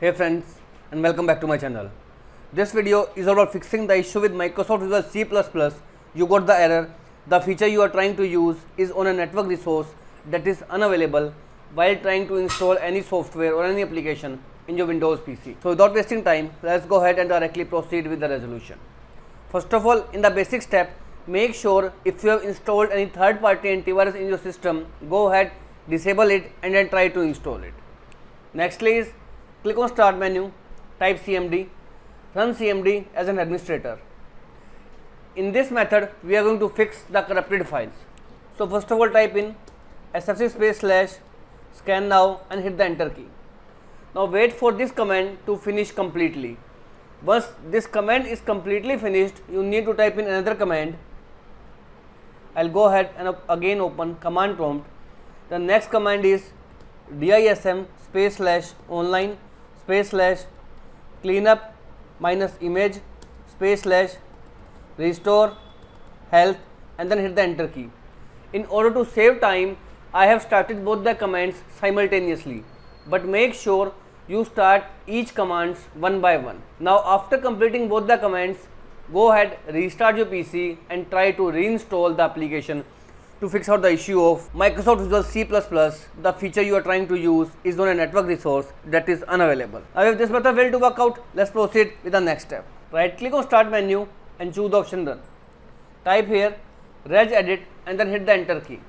Hey friends, and welcome back to my channel. This video is about fixing the issue with Microsoft Visual C++. You got the error. The feature you are trying to use is on a network resource that is unavailable while trying to install any software or any application in your Windows PC. So without wasting time, let's go ahead and directly proceed with the resolution. First of all, in the basic step, make sure if you have installed any third-party antivirus in your system, go ahead, disable it and then try to install it. Nextly is click on Start menu, type CMD, run CMD as an administrator. In this method, we are going to fix the corrupted files. So first of all, type in sfc / scan now and hit the enter key. Now wait for this command to finish completely. Once this command is completely finished, you need to type in another command. I'll go ahead and again open command prompt. The next command is dism /online /cleanup -image /restore health and then hit the enter key. In order to save time, I have started both the commands simultaneously, but make sure you start each commands one by one. Now after completing both the commands, go ahead, restart your PC and try to reinstall the application to fix out the issue of Microsoft Visual C++. The feature you are trying to use is on a network resource that is unavailable. Now if this method failed to work out, let's proceed with the next step. Right click on Start menu and choose the option Run. Type here regedit and then hit the enter key.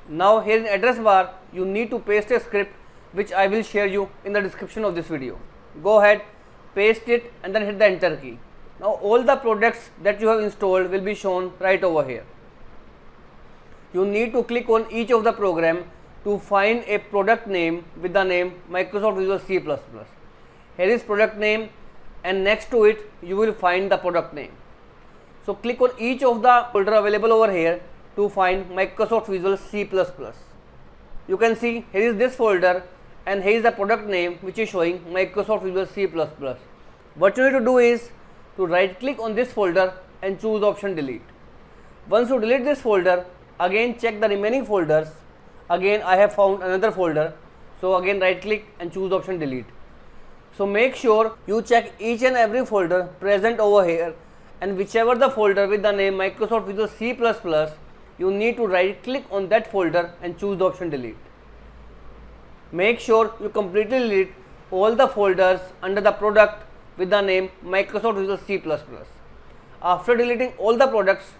Now here in address bar, you need to paste a script which I will share you in the description of this video. Go ahead, paste it and then hit the enter key. Now all the products that you have installed will be shown right over here. You need to click on each of the program to find a product name with the name Microsoft Visual C++. Here is product name and next to it you will find the product name. So click on each of the folder available over here to find Microsoft Visual C++. You can see here is this folder and here is the product name which is showing Microsoft Visual C++. What you need to do is to right click on this folder and choose option delete. Once you delete this folder, again check the remaining folders. Again I have found another folder, so again right click and choose option delete. So make sure you check each and every folder present over here, and whichever the folder with the name Microsoft Visual C++, you need to right click on that folder and choose the option delete. Make sure you completely delete all the folders under the product with the name Microsoft Visual C++. After deleting all the products,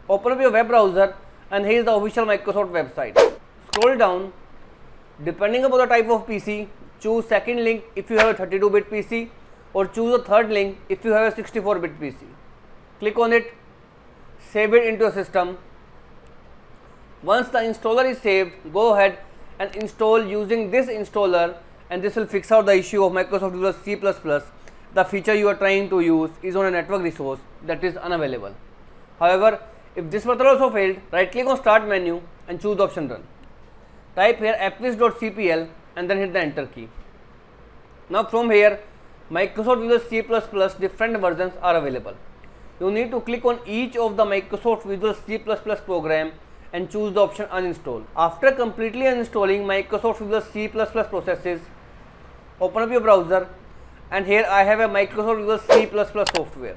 open up your web browser and here is the official Microsoft website. Scroll down. Depending upon the type of PC, choose second link if you have a 32-bit PC or choose a third link if you have a 64-bit PC. Click on it, save it into a system. Once the installer is saved, go ahead and install using this installer, and this will fix out the issue of Microsoft Visual C++. The feature you are trying to use is on a network resource that is unavailable. However, if this method also failed, right click on Start menu and choose the option Run. Type here aptis.cpl and then hit the enter key. Now from here, Microsoft Visual C++ different versions are available. You need to click on each of the Microsoft Visual C++ program and choose the option Uninstall. After completely uninstalling Microsoft Visual C++ processes, open up your browser and here I have a Microsoft Visual C++ software.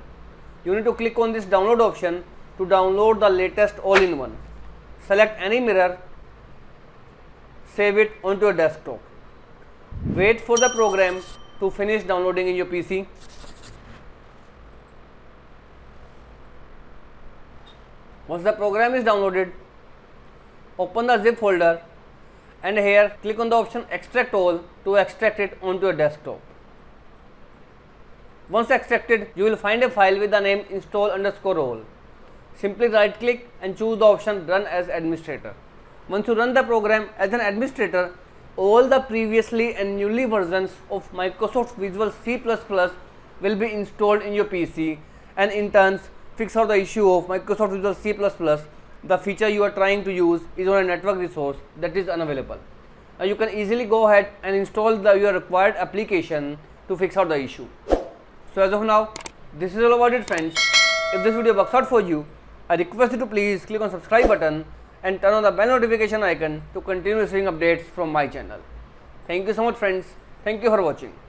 You need to click on this download option to download the latest all-in-one. Select any mirror, save it onto your desktop. Wait for the program to finish downloading in your PC. Once the program is downloaded, open the zip folder and here click on the option Extract All to extract it onto your desktop. Once extracted, you will find a file with the name install_all. Simply right click and choose the option Run as Administrator. Once you run the program as an administrator, all the previously and newly versions of Microsoft Visual C++ will be installed in your PC and in turn fix out the issue of Microsoft Visual C++. The feature you are trying to use is on a network resource that is unavailable. Now you can easily go ahead and install your required application to fix out the issue. So as of now, this is all about it friends. If this video works out for you, I request you to please click on subscribe button and turn on the bell notification icon to continue receiving updates from my channel. Thank you so much friends. Thank you for watching.